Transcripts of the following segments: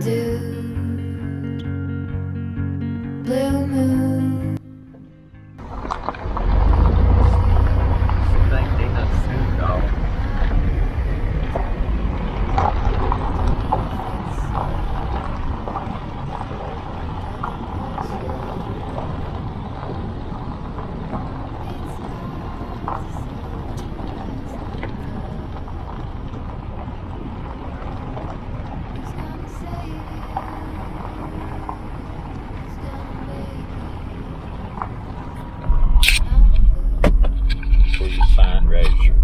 dude. Blue moon. Sign register.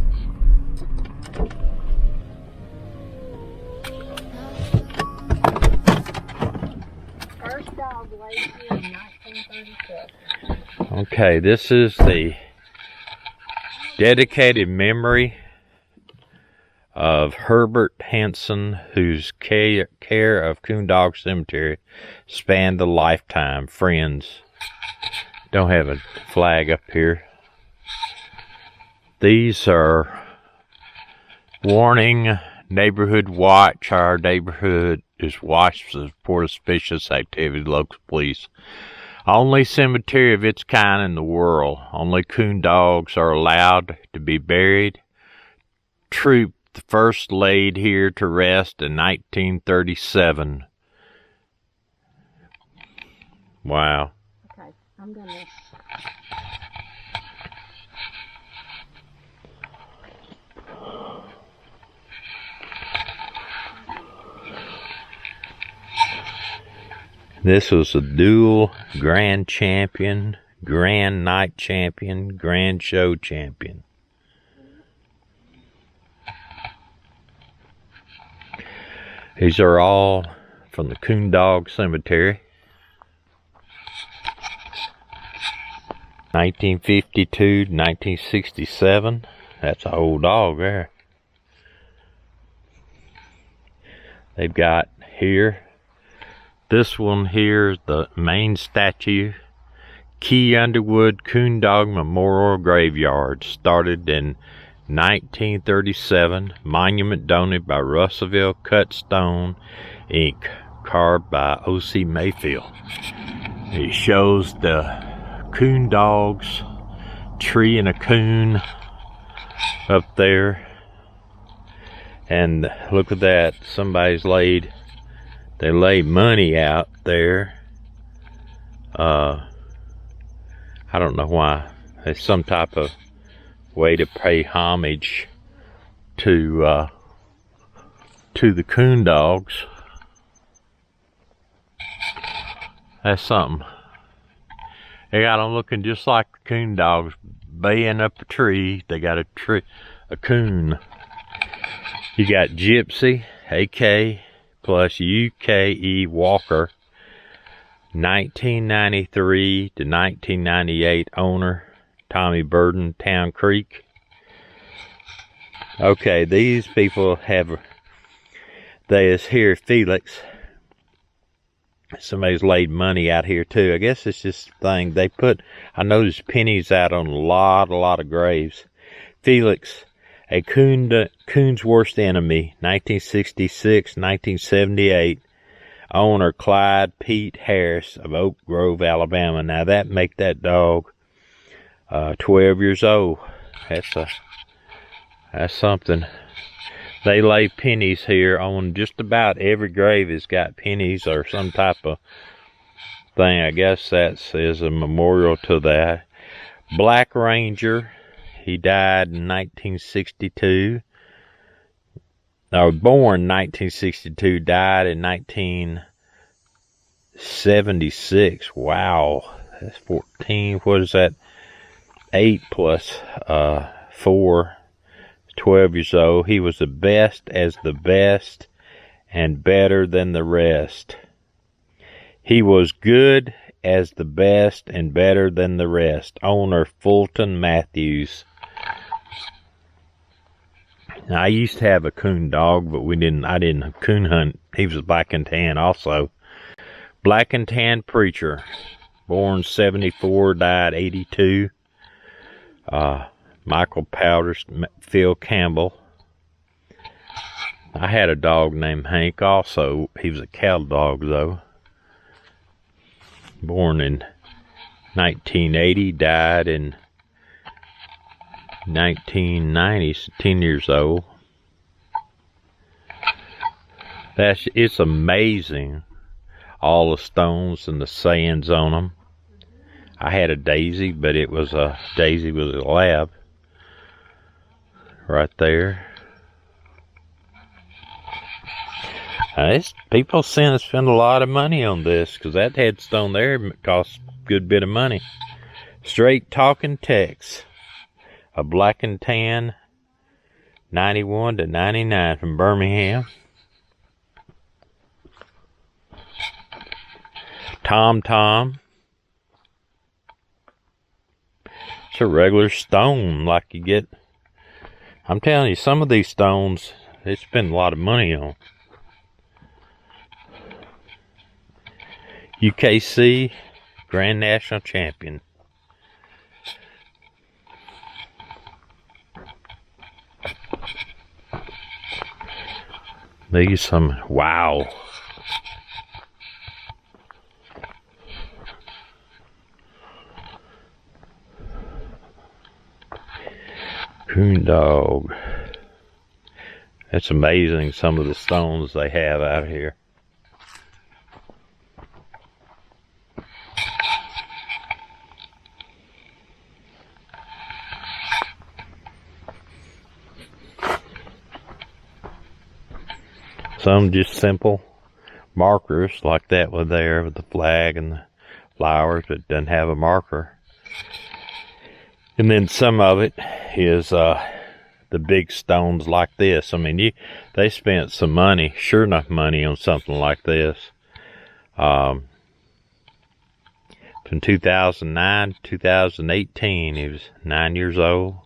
First dog laid here in 1937. Okay, this is the dedicated memory of Herbert Hansen, whose care of Coon Dog Cemetery spanned a lifetime. Friends. Don't have a flag up here. These are warning, neighborhood watch. Our neighborhood is watched for suspicious activity. Local police. Only cemetery of its kind in the world. Only coon dogs are allowed to be buried. Troop first laid here to rest in 1937. Wow. Okay, I'm gonna. This was a dual grand champion, grand night champion, grand show champion. These are all from the Coon Dog Cemetery. 1952 to 1967. That's an old dog there. They've got here, this one here is the main statue. Key Underwood Coon Dog Memorial Graveyard. Started in 1937. Monument donated by Russellville Cut Stone, Inc. Carved by O.C. Mayfield. It shows the coon dogs, tree and a coon up there. And look at that. Somebody's they laid money out there. I don't know why. It's some type of way to pay homage to the coon dogs. That's something. They got them looking just like the coon dogs, baying up a tree. They got a coon. You got Gypsy, AK plus UKE Walker, 1993 to 1998 owner, Tommy Burden, Town Creek. Okay, these people is here, Felix. Somebody's laid money out here too. I guess it's just a thing. They put, I noticed pennies out on a lot of graves. Felix, a coon's worst enemy, 1966, 1978. Owner Clyde Pete Harris of Oak Grove, Alabama. Now that make that dog 12 years old. That's something. They lay pennies here on just about every grave has got pennies or some type of thing. I guess that is a memorial to that. Black Ranger, he died in 1962. Born in 1962, died in 1976. Wow, that's 14. What is that? 8 plus 4. 12 years old. He was the best as the best and better than the rest. He was good as the best and better than the rest. Owner Fulton Matthews. Now, I used to have a coon dog, but I didn't coon hunt. He was black and tan also. Black and tan preacher. Born 74, died 82. Michael Powders, Phil Campbell. I had a dog named Hank also. He was a cattle dog though. Born in 1980, died in 1990, 10 years old. It's amazing, all the stones and the sands on them. I had a Daisy, but it was a Daisy with a lab right there. People seem to spend a lot of money on this, because that headstone there costs a good bit of money. Straight Talking Tex, a black and tan, 91 to 99 from Birmingham. Tom Tom. It's a regular stone like you get. I'm telling you, some of these stones, they spend a lot of money on. UKC Grand National Champion. These some, wow. Coon dog. It's amazing some of the stones they have out here. Some just simple markers like that one there with the flag and the flowers, but doesn't have a marker. And then some of it is the big stones like this. I mean, they spent some money, sure enough money, on something like this. From 2009 to 2018, he was 9 years old.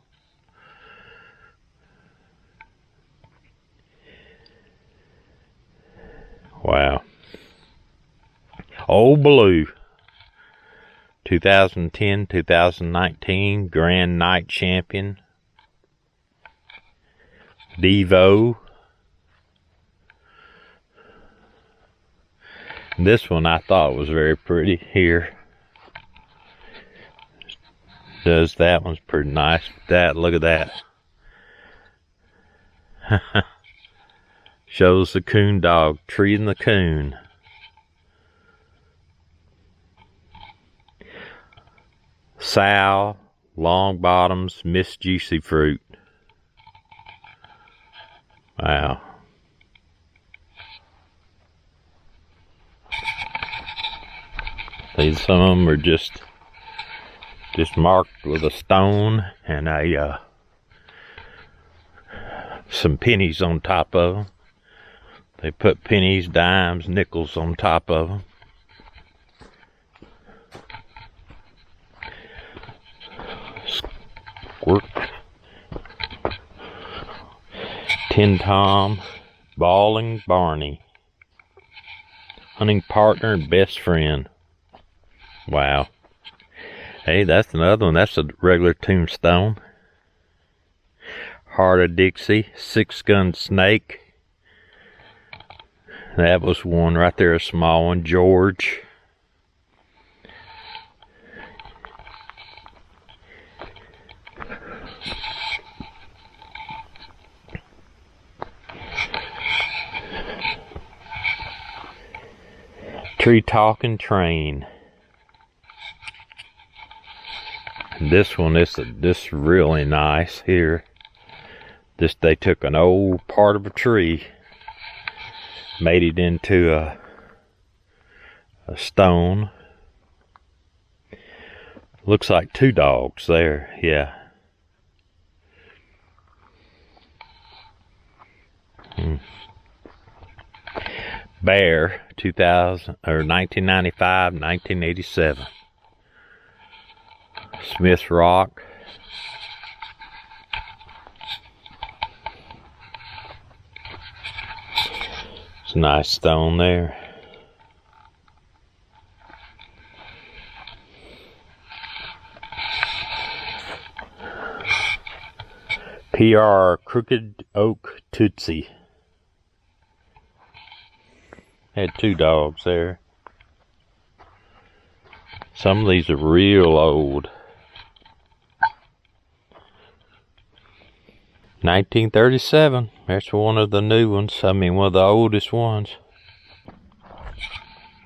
Wow. Old Blue. 2010-2019 Grand Night Champion. Devo. This one I thought was very pretty here. That one's pretty nice. Look at that. Shows the coon dog treating the coon. Sow, long bottoms, Miss Juicy Fruit. Wow. These, some of them are just marked with a stone and some pennies on top of them. They put pennies, dimes, nickels on top of them. Squirt. Tin Tom, Balling Barney. Hunting partner and best friend. Wow. Hey, that's another one. That's a regular tombstone. Heart of Dixie, 6-gun snake. That was one right there, a small one. George. Tree Talking Train. This one, this really nice here. They took an old part of a tree, made it into a stone. Looks like two dogs there, yeah. Bear, 1995, 1987. Smith Rock. It's a nice stone there. PR Crooked Oak Tootsie. Had 2 dogs there. Some of these are real old. 1937. That's one of the new ones. I mean, one of the oldest ones.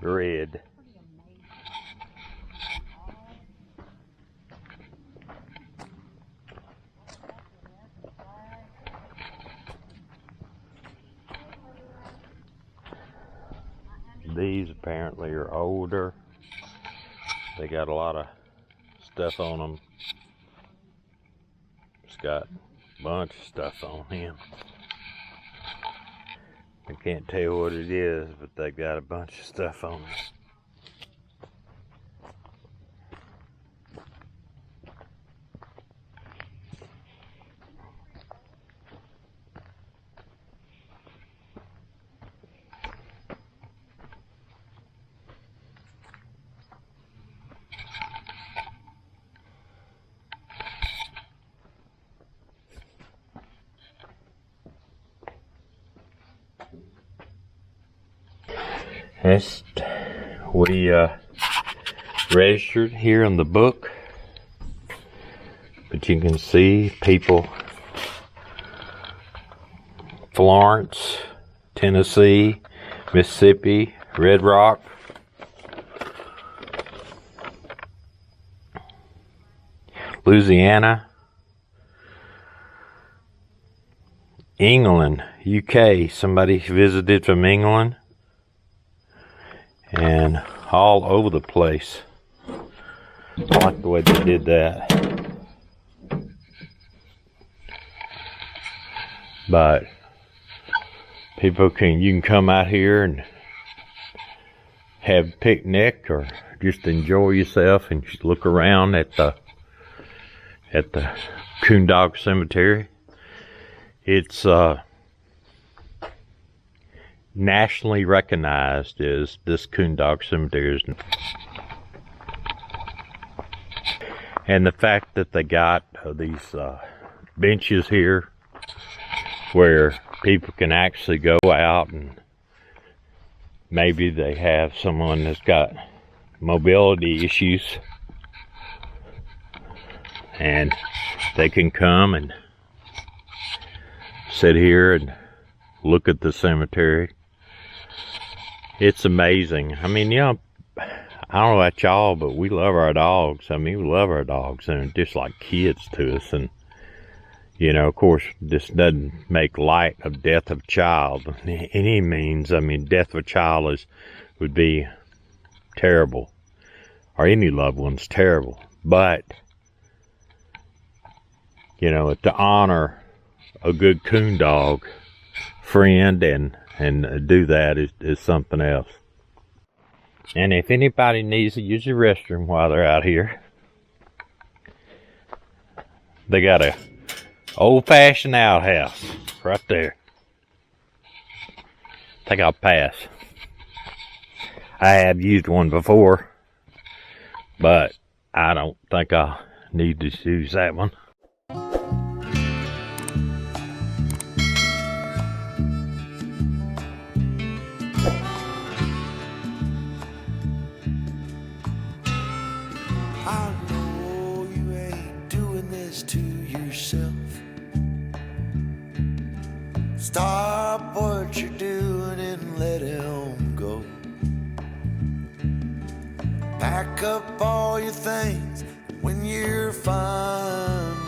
Red. These apparently are older. They got a lot of stuff on them. It's got a bunch of stuff on him. I can't tell what it is, but they got a bunch of stuff on it. We registered here in the book, but you can see people. Florence, Tennessee, Mississippi, Red Rock, Louisiana, England, UK. Somebody visited from England. And all over the place. I like the way they did that. But you can come out here and have a picnic or just enjoy yourself and just look around at the Coon Dog Cemetery. It's nationally recognized as this Coon Dog Cemetery. And the fact that they got these benches here where people can actually go out, and maybe they have someone that's got mobility issues and they can come and sit here and look at the cemetery. It's amazing. I mean, you know, I don't know about y'all, but we love our dogs. I mean, we love our dogs, and they're just like kids to us. And, you know, of course, this doesn't make light of death of a child in any means. I mean, death of a child would be terrible, or any loved one's terrible. But, you know, to honor a good coon dog friend and do that is something else. And if anybody needs to use the restroom while they're out here, they got a old-fashioned outhouse right there. I think I'll pass. I have used one before, but I don't think I'll need to use that one. I know you ain't doing this to yourself. Stop what you're doing and let him go. Pack up all your things when you're fine